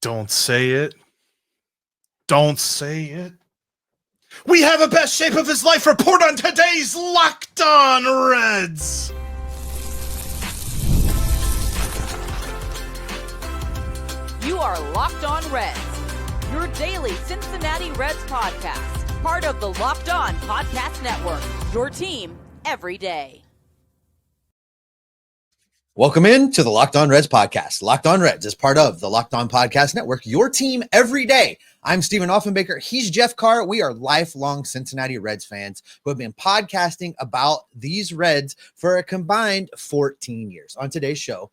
Don't say it. Don't say it. We have a best shape of his life report on today's Locked On Reds. You are Locked On Reds, your daily Cincinnati Reds podcast, part of the Locked On Podcast Network, your team every day. Welcome in to the Locked On Reds podcast. Locked On Reds is part of the Locked On Podcast Network, your team every day. I'm Stephen Offenbaker. He's Jeff Carr. We are lifelong Cincinnati Reds fans who have been podcasting about these Reds for a combined 14 years. On today's show,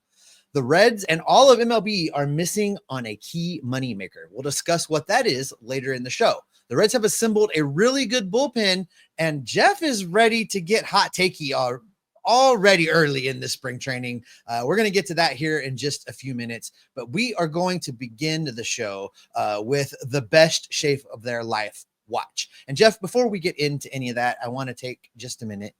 the Reds and all of MLB are missing on a key moneymaker. We'll discuss what that is later in the show. The Reds have assembled a really good bullpen, and Jeff is ready to get hot takey already early in this spring training. We're going to get to that here in just a few minutes, but we are going to begin the show with the best shape of their life watch. And Jeff, before we get into any of that, I want to take just a minute.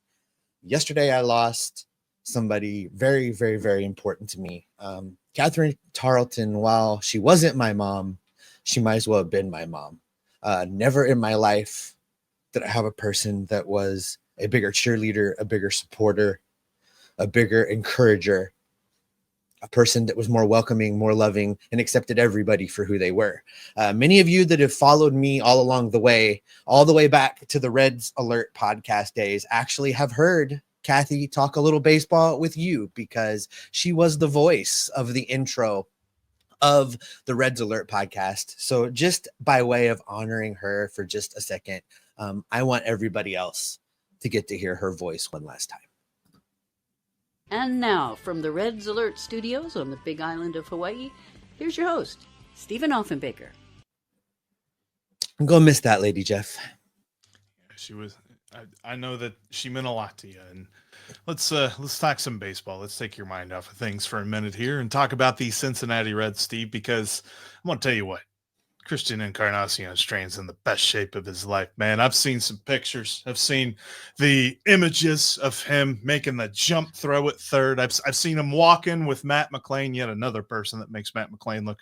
Yesterday, I lost somebody very, very, very important to me. Catherine Tarleton, while she wasn't my mom, she might as well have been my mom. Never in my life did I have a person that was a bigger cheerleader, a bigger supporter, a bigger encourager, a person that was more welcoming, more loving, and accepted everybody for who they were. Many of you that have followed me all along the way, all the way back to the Reds Alert podcast days, actually have heard Kathy talk a little baseball with you because she was the voice of the intro of the Reds Alert podcast. So just by way of honoring her for just a second, I want everybody else to get to hear her voice one last time. And now, from the Reds Alert Studios on the Big Island of Hawaii, here's your host, Stephen Offenbaker. I'm going to miss that lady, Jeff. She was. I know that she meant a lot to you. And let's talk some baseball. Let's take your mind off of things for a minute here and talk about the Cincinnati Reds, Steve, because I'm going to tell you what. Christian Encarnacion-Strand's in the best shape of his life, man. I've seen some pictures. I've seen the images of him making the jump throw at third. I've seen him walking with Matt McLain, yet another person that makes Matt McLain look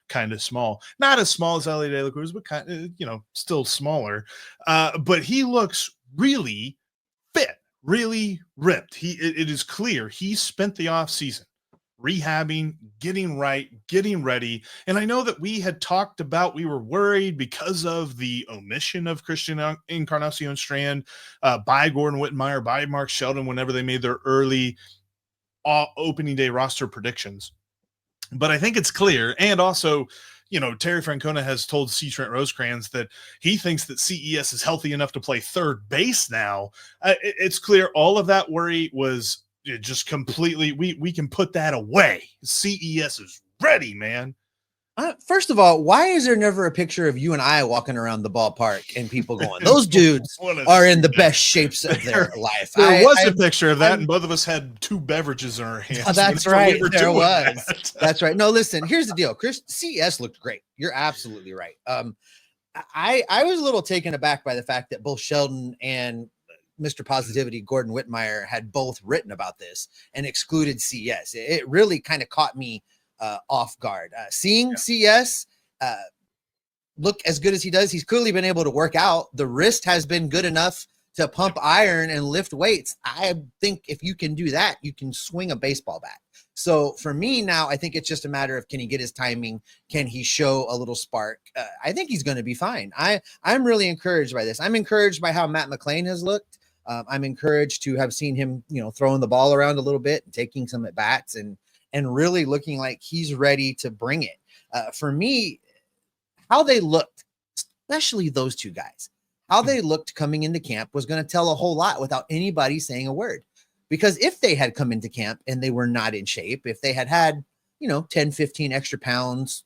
kind of small. Not as small as Ellie De La Cruz, but kind of, still smaller. But he looks really fit, really ripped. It is clear he spent the offseason rehabbing, getting right, getting ready. And I know that we had talked about, we were worried because of the omission of Christian Encarnacion-Strand by Gordon Wittenmyer, by Mark Sheldon, whenever they made their early opening day roster predictions. But I think it's clear. And also, Terry Francona has told C. Trent Rosecrans that he thinks that CES is healthy enough to play third base now. It's clear all of that worry was just completely, we can put that away. CES is ready, man. First of all, why is there never a picture of you and I walking around the ballpark and people going, those dudes are in the best shapes of their life? There was a picture of that, and both of us had two beverages in our hands. That's right. There was. That's right. No, listen, here's the deal. CES looked great. You're absolutely right. I was a little taken aback by the fact that both Sheldon and Mr. Positivity, Gordon Wittenmyer, had both written about this and excluded CS. It really kind of caught me off guard. Seeing CS look as good as he does, he's clearly been able to work out. The wrist has been good enough to pump iron and lift weights. I think if you can do that, you can swing a baseball bat. So for me now, I think it's just a matter of, can he get his timing? Can he show a little spark? I think he's going to be fine. I'm really encouraged by this. I'm encouraged by how Matt McLain has looked. I'm encouraged to have seen him, throwing the ball around a little bit and taking some at bats and really looking like he's ready to bring it. For me, how they looked, especially those two guys, how they looked coming into camp was going to tell a whole lot without anybody saying a word. Because if they had come into camp and they were not in shape, if they had 10, 15 extra pounds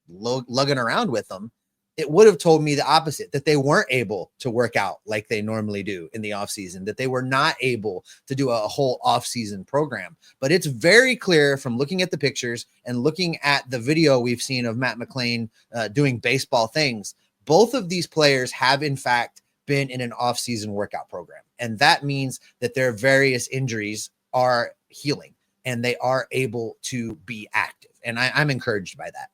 lugging around with them, it would have told me the opposite, that they weren't able to work out like they normally do in the offseason, that they were not able to do a whole offseason program. But it's very clear from looking at the pictures and looking at the video we've seen of Matt McLain doing baseball things. Both of these players have, in fact, been in an offseason workout program. And that means that their various injuries are healing and they are able to be active. And I'm encouraged by that.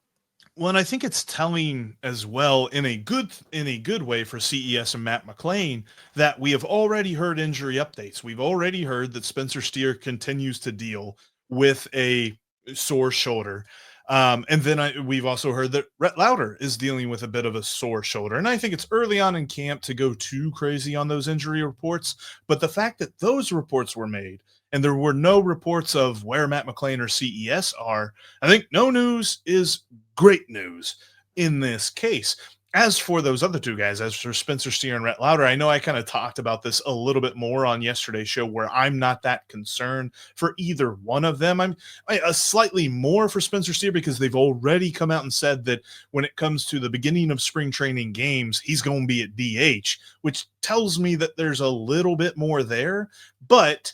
Well, and I think it's telling as well in a good way for CES and Matt McLean that we have already heard injury updates. We've already heard that Spencer Steer continues to deal with a sore shoulder. And then we've also heard that Rhett Lauder is dealing with a bit of a sore shoulder. And I think it's early on in camp to go too crazy on those injury reports. But the fact that those reports were made and there were no reports of where Matt McLean or CES are, I think no news is great news in this case. As for those other two guys, as for Spencer Steer and Rhett Lauder, I know I kind of talked about this a little bit more on yesterday's show where I'm not that concerned for either one of them. I'm slightly more for Spencer Steer because they've already come out and said that when it comes to the beginning of spring training games, he's going to be at DH, which tells me that there's a little bit more there. But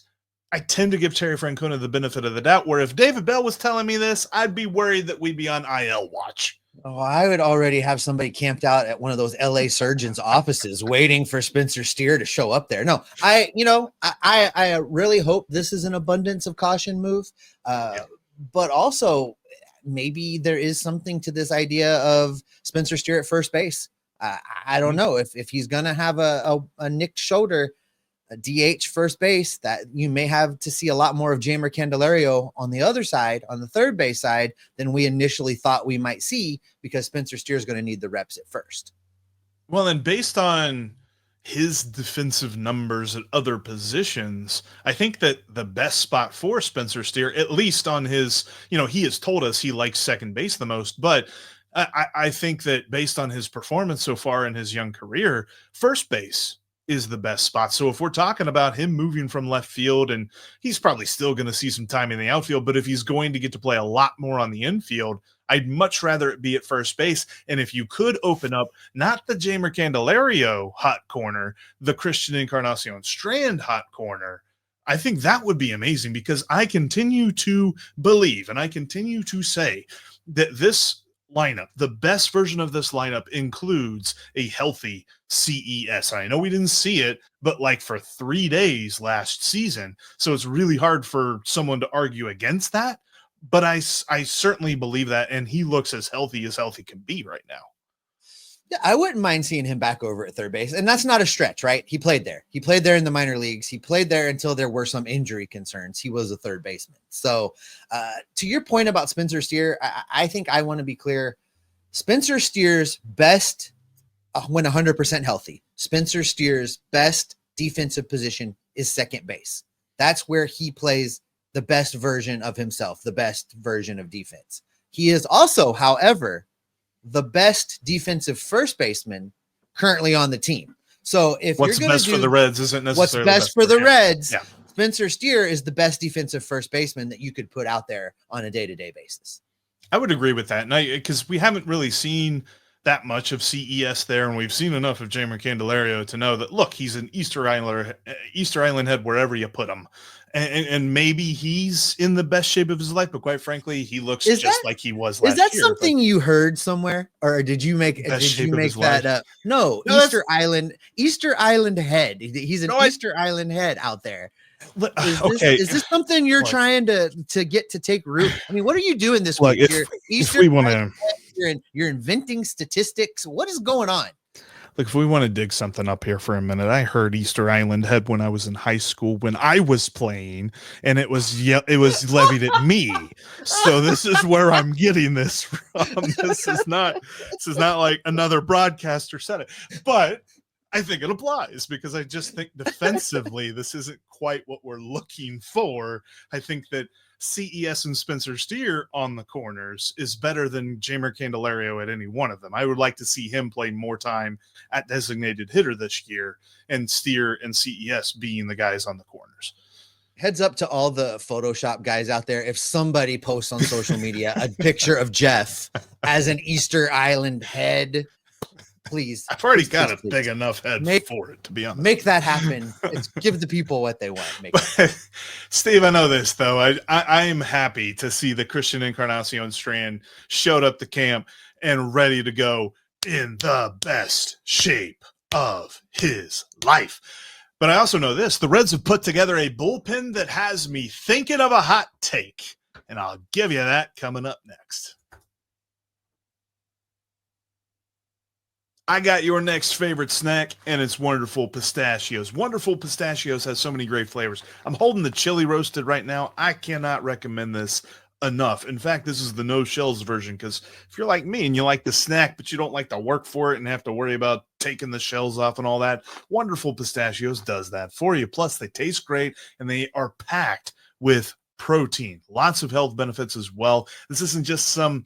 I tend to give Terry Francona the benefit of the doubt, where if David Bell was telling me this, I'd be worried that we'd be on IL watch. Oh, I would already have somebody camped out at one of those LA surgeons' offices waiting for Spencer Steer to show up there. No, I really hope this is an abundance of caution move. But also maybe there is something to this idea of Spencer Steer at first base. I don't know if he's going to have a nicked shoulder, a DH first base, that you may have to see a lot more of Jeimer Candelario on the other side, on the third base side, than we initially thought we might see, because Spencer Steer is going to need the reps at first. Well, and based on his defensive numbers at other positions, I think that the best spot for Spencer Steer, at least on his, he has told us he likes second base the most, but I think that based on his performance so far in his young career, first base is the best spot. So if we're talking about him moving from left field, and he's probably still going to see some time in the outfield, but if he's going to get to play a lot more on the infield, I'd much rather it be at first base. And if you could open up not the Jeimer Candelario hot corner, the Christian Encarnacion-Strand hot corner, I think that would be amazing, because I continue to believe and I continue to say that this lineup, the best version of this lineup, includes a healthy CES. I know we didn't see it, but like for 3 days last season, so it's really hard for someone to argue against that. But I certainly believe that, and he looks as healthy can be right now. Yeah, I wouldn't mind seeing him back over at third base, and that's not a stretch, right? He played there in the minor leagues. He played there until there were some injury concerns. He was a third baseman. So to your point about Spencer Steer, I think I want to be clear. Spencer Steer's best, when 100% healthy, Spencer Steer's best defensive position is second base. That's where he plays the best version of himself, the best version of defense. He is also, however, the best defensive first baseman currently on the team. So if what's you're going best for the Reds isn't necessarily what's best for the Reds, yeah. Spencer Steer is the best defensive first baseman that you could put out there on a day-to-day basis. I would agree with that, and because we haven't really seen that much of CES there, and we've seen enough of Jeimer Candelario to know that, look, he's an Easter Island head wherever you put him. And maybe he's in the best shape of his life, but quite frankly, he looks like he was last year. Is that something you heard somewhere, or did you make that up? No, Easter Island head. He's an Easter Island head out there. Is this something you're trying to get to take root? I mean, what are you doing this week? You're inventing statistics. What is going on? Look, if we want to dig something up here for a minute, I heard Easter Island head when I was in high school when I was playing, and it was levied at me. So this is where I'm getting this from. This is not like another broadcaster said it, but I think it applies, because I just think defensively this isn't quite what we're looking for. I think that CES and Spencer Steer on the corners is better than Jeimer Candelario at any one of them. I would like to see him play more time at designated hitter this year, and Steer and CES being the guys on the corners. Heads up to all the Photoshop guys out there. If somebody posts on social media a picture of Jeff as an Easter Island head, please. I've already got a big enough head for it, to be honest. Make that happen. Give the people what they want. Steve, I know this, though. I am happy to see the Christian Encarnacion-Strand showed up to camp and ready to go in the best shape of his life. But I also know this. The Reds have put together a bullpen that has me thinking of a hot take, and I'll give you that coming up next. I got your next favorite snack, and it's Wonderful Pistachios. Wonderful Pistachios has so many great flavors. I'm holding the chili roasted right now. I cannot recommend this enough. In fact, this is the no shells version, because if you're like me and you like the snack, but you don't like to work for it and have to worry about taking the shells off and all that, Wonderful Pistachios does that for you. Plus, they taste great, and they are packed with protein. Lots of health benefits as well. This isn't just some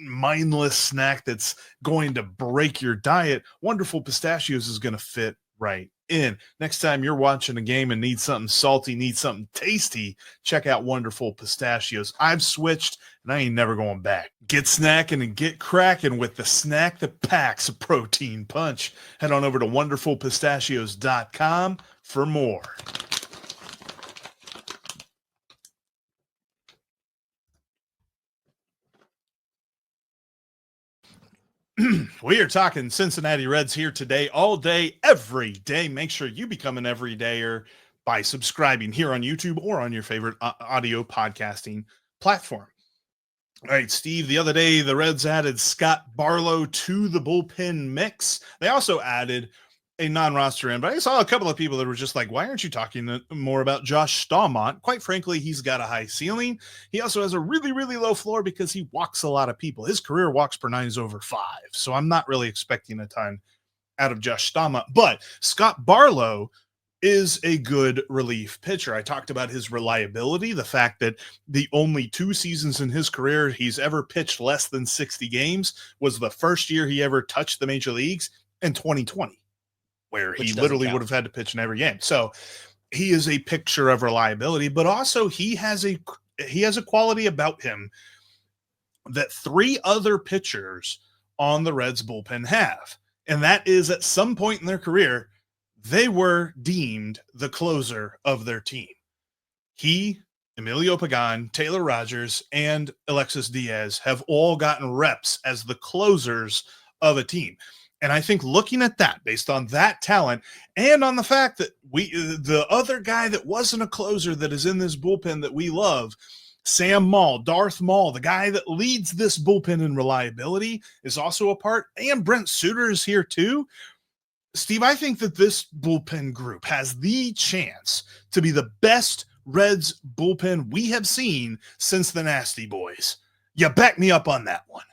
mindless snack that's going to break your diet. Wonderful Pistachios is going to fit right in. Next time you're watching a game and need something salty, need something tasty, check out Wonderful Pistachios. I've switched and I ain't never going back. Get snacking and get cracking with the snack that packs a protein punch. Head on over to wonderfulpistachios.com for more. We are talking Cincinnati Reds here today, all day, every day. Make sure you become an everydayer by subscribing here on YouTube or on your favorite audio podcasting platform. All right, Steve, the other day, the Reds added Scott Barlow to the bullpen mix. They also added a non-roster in, but I saw a couple of people that were just like, why aren't you talking more about Josh Staumont? Quite frankly, he's got a high ceiling. He also has a really, really low floor because he walks a lot of people. His career walks per 9 is over 5, so I'm not really expecting a ton out of Josh Staumont. But Scott Barlow is a good relief pitcher. I talked about his reliability, the fact that the only 2 seasons in his career he's ever pitched less than 60 games was the first year he ever touched the major leagues in 2020. Where he literally would have had to pitch in every game. So he is a picture of reliability, but also he has a quality about him that 3 other pitchers on the Reds bullpen have. And that is, at some point in their career, they were deemed the closer of their team. He, Emilio Pagan, Taylor Rogers, and Alexis Diaz have all gotten reps as the closers of a team. And I think looking at that, based on that talent, and on the fact that the other guy that wasn't a closer that is in this bullpen that we love, Sam Maul, Darth Maul, the guy that leads this bullpen in reliability, is also a part, and Brent Suter is here too. Steve, I think that this bullpen group has the chance to be the best Reds bullpen we have seen since the Nasty Boys. You back me up on that one.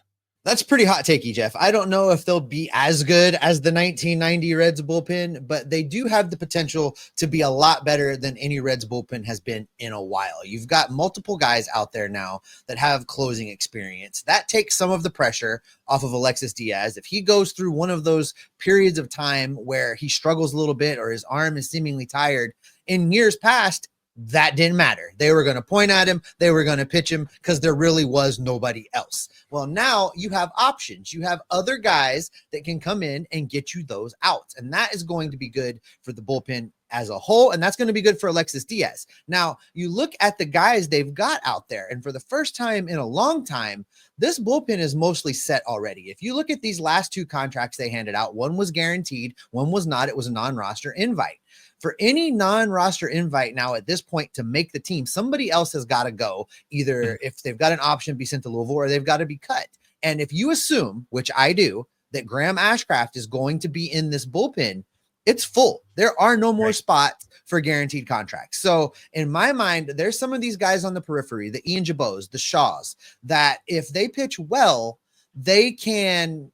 That's pretty hot takey, Jeff. I don't know if they'll be as good as the 1990 Reds bullpen, but they do have the potential to be a lot better than any Reds bullpen has been in a while. You've got multiple guys out there now that have closing experience. That takes some of the pressure off of Alexis Diaz. If he goes through one of those periods of time where he struggles a little bit or his arm is seemingly tired in years past, that didn't matter. They were going to point at him. They were going to pitch him because there really was nobody else. Well, now you have options. You have other guys that can come in and get you those outs. And that is going to be good for the bullpen as a whole. And that's going to be good for Alexis Diaz. Now, you look at the guys they've got out there, and for the first time in a long time, this bullpen is mostly set already. If you look at these last 2 contracts they handed out, one was guaranteed, one was not. It was a non-roster invite. For any non-roster invite now at this point to make the team, somebody else has got to go, either if they've got an option, be sent to Louisville, or they've got to be cut. And if you assume, which I do, that Graham Ashcraft is going to be in this bullpen, it's full. There are no more spots for guaranteed contracts. So in my mind, there's some of these guys on the periphery, the Ian Jabos, the Shaws, that if they pitch well, they can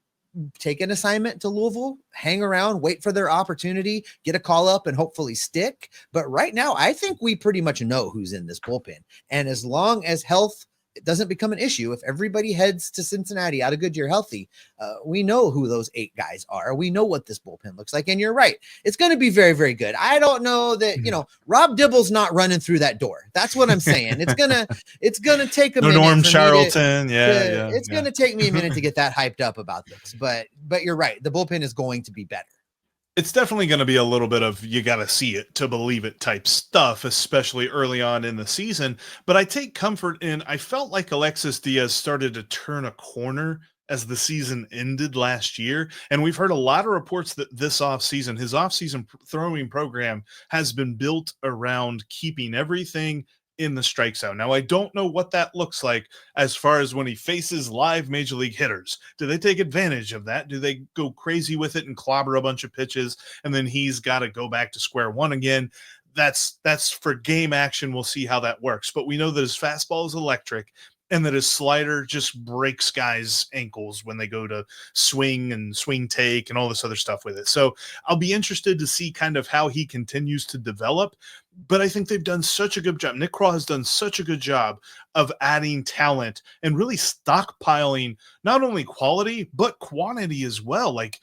take an assignment to Louisville, hang around, wait for their opportunity, get a call up, and hopefully stick. But right now, I think we pretty much know who's in this bullpen. And as long as health it doesn't become an issue, if everybody heads to Cincinnati out of Goodyear healthy, we know who those 8 guys are. We know what this bullpen looks like. And you're right. It's going to be very, very good. I don't know that, Rob Dibble's not running through that door. That's what I'm saying. It's going to take a minute. Norm Charlton. It's going to take me a minute to get that hyped up about this, but you're right. The bullpen is going to be better. It's definitely going to be a little bit of you got to see it to believe it type stuff, especially early on in the season. But I take comfort in, I felt like Alexis Diaz started to turn a corner as the season ended last year. And we've heard a lot of reports that this offseason, his offseason throwing program has been built around keeping everything in the strike zone. Now, I don't know what that looks like as far as when he faces live major league hitters. Do they take advantage of that? Do they go crazy with it and clobber a bunch of pitches, and then he's got to go back to square one again? That's for game action. We'll see how that works. But we know that his fastball is electric, and that his slider just breaks guys' ankles when they go to swing and swing take and all this other stuff with it. So I'll be interested to see kind of how he continues to develop. But I think they've done such a good job. Nick Krall has done such a good job of adding talent and really stockpiling not only quality, but quantity as well. Like,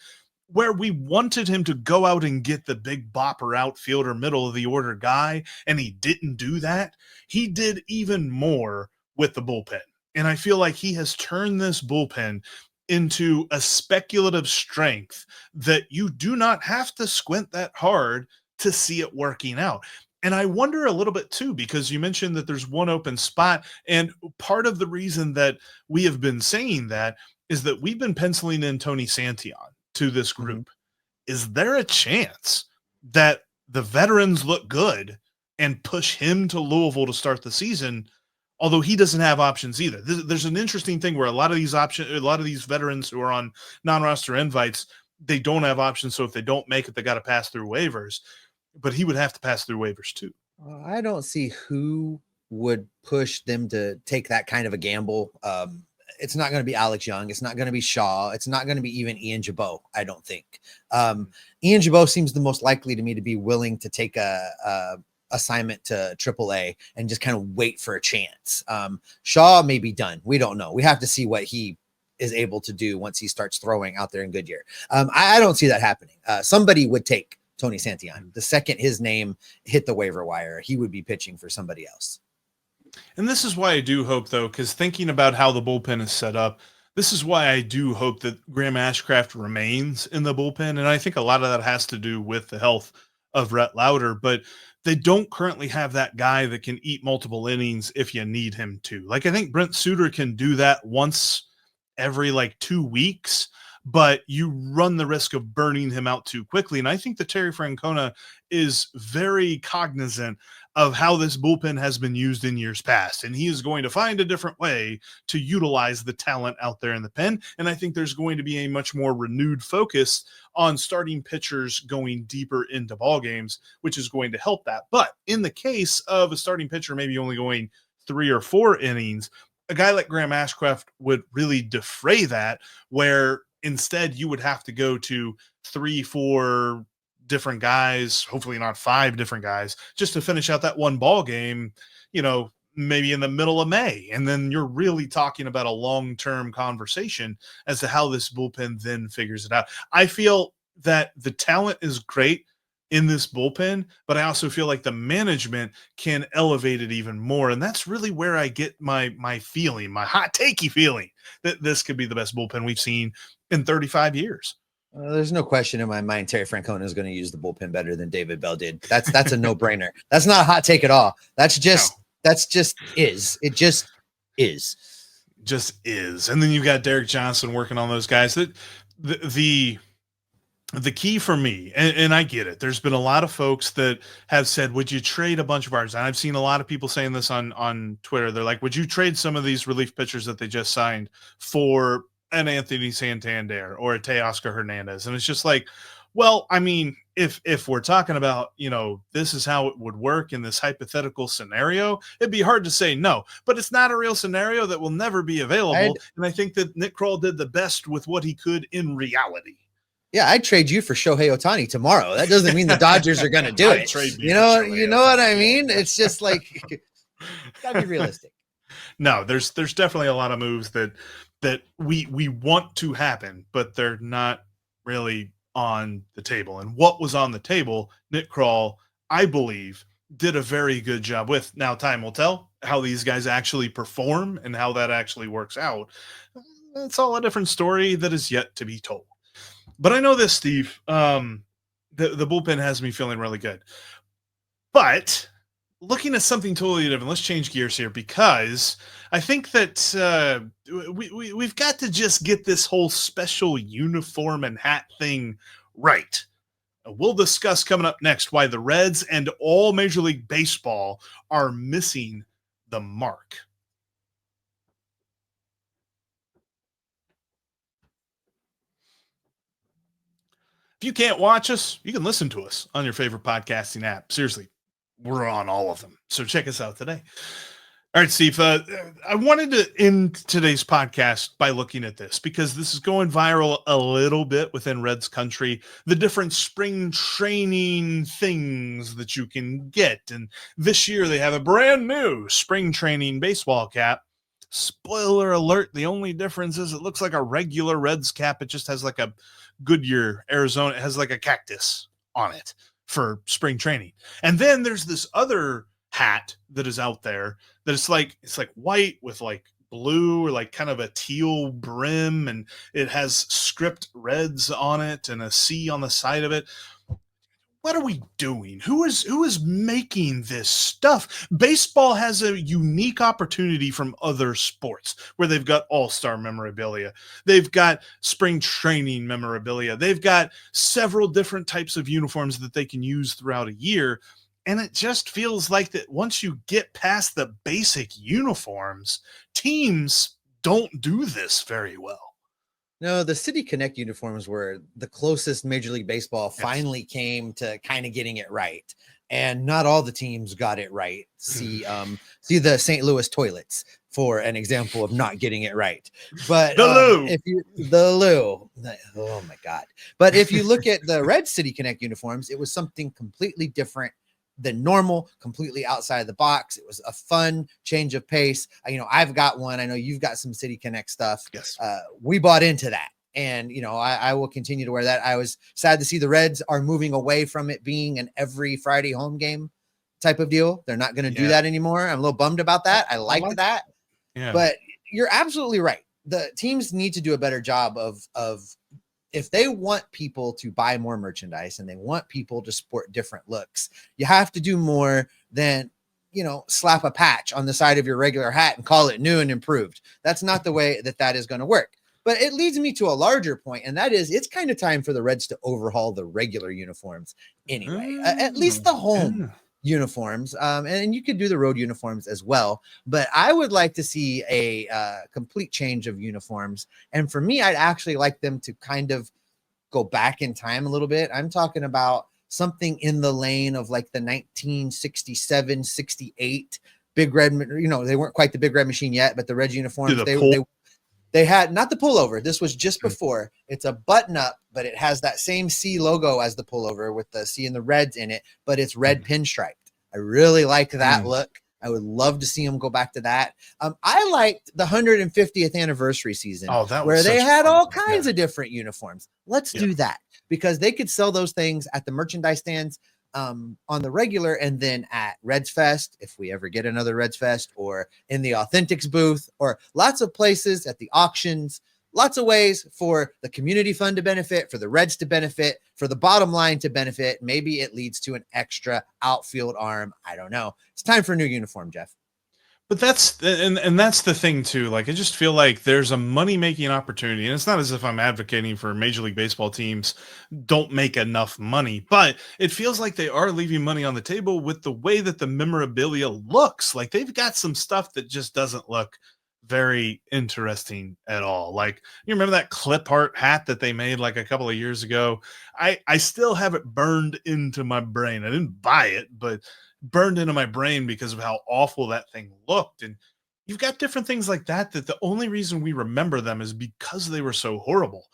where we wanted him to go out and get the big bopper outfielder, middle of the order guy, and he didn't do that, he did even more with the bullpen. And I feel like he has turned this bullpen into a speculative strength that you do not have to squint that hard to see it working out. And I wonder a little bit too, because you mentioned that there's one open spot. And part of the reason that we have been saying that is that we've been penciling in Tony Santillan to this group. Is there a chance that the veterans look good and push him to Louisville to start the season? Although he doesn't have options either. There's an interesting thing where a lot of these veterans who are on non-roster invites, they don't have options. So if they don't make it, they got to pass through waivers. But he would have to pass through waivers too. I don't see who would push them to take that kind of a gamble. It's not going to be Alex Young. It's not going to be Shaw. It's not going to be even Ian Jabot, I don't think. Ian Jabot seems the most likely to me to be willing to take a assignment to AAA and just kind of wait for a chance. Shaw may be done. We don't know. We have to see what he is able to do once he starts throwing out there in Goodyear. I don't see that happening. Somebody would take Tony Santillan. The second his name hit the waiver wire, he would be pitching for somebody else. And this is why I do hope, though, because thinking about how the bullpen is set up, this is why I do hope that Graham Ashcraft remains in the bullpen. And I think a lot of that has to do with the health of Rhett Lauder, but they don't currently have that guy that can eat multiple innings if you need him to. Like, I think Brent Suter can do that once every 2 weeks, but you run the risk of burning him out too quickly. And I think that Terry Francona is very cognizant of how this bullpen has been used in years past. And he is going to find a different way to utilize the talent out there in the pen. And I think there's going to be a much more renewed focus on starting pitchers going deeper into ball games, which is going to help that. But in the case of a starting pitcher maybe only going 3 or 4 innings, a guy like Graham Ashcraft would really defray that, where instead you would have to go to 3, 4 different guys, hopefully not 5 different guys, just to finish out that one ball game, maybe in the middle of May. And then you're really talking about a long-term conversation as to how this bullpen then figures it out. I feel that the talent is great in this bullpen, but I also feel like the management can elevate it even more. And that's really where I get my feeling, my hot takey feeling that this could be the best bullpen we've seen in 35 years. There's no question in my mind Terry Francona is going to use the bullpen better than David Bell did. That's a no-brainer. That's not a hot take at all. It just is. And then you've got Derek Johnson working on those guys. The key for me, and I get it, there's been a lot of folks that have said, would you trade a bunch of ours? And I've seen a lot of people saying this on Twitter. They're like, would you trade some of these relief pitchers that they just signed for an Anthony Santander or a Teoscar Hernandez? And it's just like, well, I mean, if we're talking about, this is how it would work in this hypothetical scenario, it'd be hard to say no, but it's not a real scenario that will never be available. And I think that Nick Krall did the best with what he could in reality. Yeah, I'd trade you for Shohei Ohtani tomorrow. That doesn't mean the Dodgers are going to do it. You know what I mean? It's just like, gotta be realistic. No, there's definitely a lot of moves that we want to happen, but they're not really on the table. And what was on the table, Nick Krall, I believe, did a very good job with. Now, time will tell how these guys actually perform and how that actually works out. It's all a different story that is yet to be told. But I know this, Steve, the bullpen has me feeling really good. But looking at something totally different, let's change gears here, because I think that we've got to just get this whole special uniform and hat thing right. We'll discuss coming up next why the Reds and all Major League Baseball are missing the mark. If you can't watch us, you can listen to us on your favorite podcasting app. Seriously, we're on all of them. So check us out today. All right, Steve, I wanted to end today's podcast by looking at this because this is going viral a little bit within Reds country, the different spring training things that you can get. And this year they have a brand new spring training baseball cap. Spoiler alert, the only difference is it looks like a regular Reds cap. It just has like a Goodyear, Arizona. It has like a cactus on it for spring training. And then there's this other hat that is out there that it's like white with like blue or like kind of a teal brim, and it has script Reds on it and a C on the side of it. What are we doing? Who is making this stuff? Baseball has a unique opportunity from other sports where they've got all-star memorabilia. They've got spring training memorabilia. They've got several different types of uniforms that they can use throughout a year. And it just feels like that once you get past the basic uniforms, teams don't do this very well. No, the City Connect uniforms were the closest Major League Baseball Yes. finally came to kind of getting it right. And not all the teams got it right. See the St. Louis Toilets for an example of not getting it right. But oh my God. But if you look at the Red City Connect uniforms, it was something completely different than normal, completely outside the box. It was a fun change of pace. I've got one. I know you've got some City Connect stuff. Yes. We bought into that. And, I will continue to wear that. I was sad to see the Reds are moving away from it being an every Friday home game type of deal. They're not going to do that anymore. I'm a little bummed about that. I liked that. Yeah. But you're absolutely right. The teams need to do a better job of if they want people to buy more merchandise and they want people to sport different looks, you have to do more than, slap a patch on the side of your regular hat and call it new and improved. That's not the way that is going to work. But it leads me to a larger point, and that is it's kind of time for the Reds to overhaul the regular uniforms anyway, at least the home uniforms. And you could do the road uniforms as well. But I would like to see a complete change of uniforms. And for me, I'd actually like them to kind of go back in time a little bit. I'm talking about something in the lane of like the 1967, 68 Big Red. They weren't quite the Big Red Machine yet, but the Red uniforms, they had not the pullover. This was just before. It's a button up, but it has that same C logo as the pullover with the C and the Reds in it, but it's red pinstriped. I really like that look. I would love to see them go back to that. I liked the 150th anniversary season where they had all kinds of different uniforms. Let's do that because they could sell those things at the merchandise stands on the regular, and then at Reds Fest, if we ever get another Reds Fest, or in the Authentics booth, or lots of places at the auctions, lots of ways for the community fund to benefit, for the Reds to benefit, for the bottom line to benefit. Maybe it leads to an extra outfield arm. I don't know. It's time for a new uniform, Jeff. But that's the thing too. Like, I just feel like there's a money-making opportunity, and it's not as if I'm advocating for Major League Baseball teams don't make enough money, but it feels like they are leaving money on the table with the way that the memorabilia looks. Like, they've got some stuff that just doesn't look very interesting at all. Like, you remember that clip art hat that they made like a couple of years ago? I still have it burned into my brain. I didn't buy it, but burned into my brain because of how awful that thing looked. And you've got different things like that the only reason we remember them is because they were so horrible.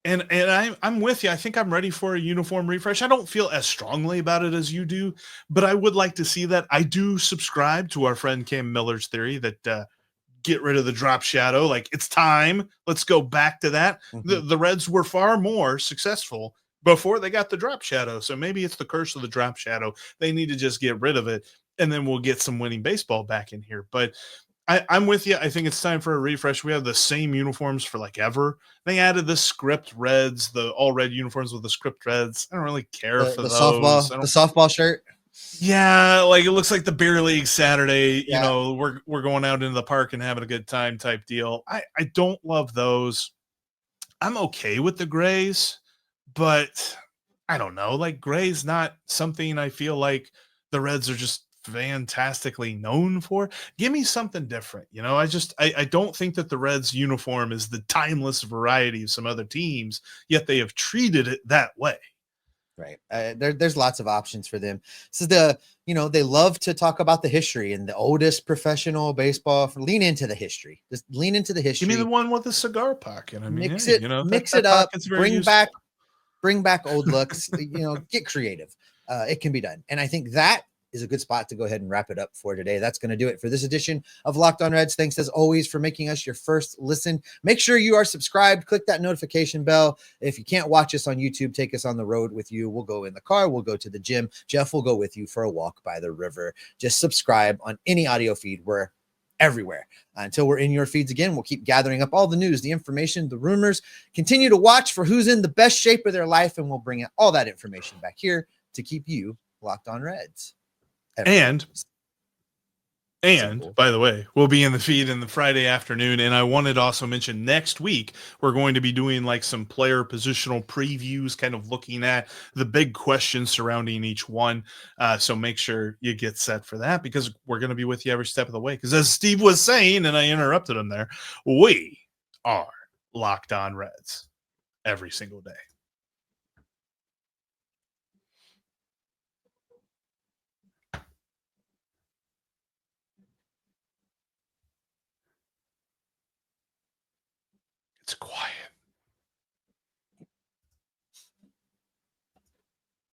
And I'm with you. I think I'm ready for a uniform refresh. I don't feel as strongly about it as you do, but I would like to see that. I do subscribe to our friend Cam Miller's theory that get rid of the drop shadow. Like, it's time. Let's go back to that. The Reds were far more successful before they got the drop shadow. So maybe it's the curse of the drop shadow. They need to just get rid of it, and then we'll get some winning baseball back in here. But I'm with you. I think it's time for a refresh. We have the same uniforms for like ever. They added the script Reds, the all red uniforms with the script Reds. I don't really care for the those. The softball shirt. Yeah, like it looks like the beer league Saturday. Yeah. We're going out into the park and having a good time type deal. I don't love those. I'm okay with the grays, but I don't know. Like, gray's not something I feel like the Reds are just fantastically known for. Give me something different. I don't think that the Reds uniform is the timeless variety of some other teams, yet they have treated it that way. Right. There's lots of options for them. So they love to talk about the history and the oldest professional baseball. Lean into the history. Just lean into the history. Give me the one with the cigar pocket. I mean, mix hey, it, mix it up, bring back old looks, get creative. It can be done. And I think that is a good spot to go ahead and wrap it up for today. That's going to do it for this edition of Locked On Reds. Thanks as always for making us your first listen. Make sure you are subscribed. Click that notification bell. If you can't watch us on YouTube, take us on the road with you. We'll go in the car. We'll go to the gym. Jeff will go with you for a walk by the river. Just subscribe on any audio feed. We're everywhere. Until we're in your feeds again, we'll keep gathering up all the news, the information, the rumors. Continue to watch for who's in the best shape of their life, and we'll bring all that information back here to keep you locked on Reds. And by the way, we'll be in the feed in the Friday afternoon. And I wanted to also mention next week, we're going to be doing like some player positional previews, kind of looking at the big questions surrounding each one. So make sure you get set for that, because we're going to be with you every step of the way. Because as Steve was saying, and I interrupted him there, we are Locked On Reds every single day.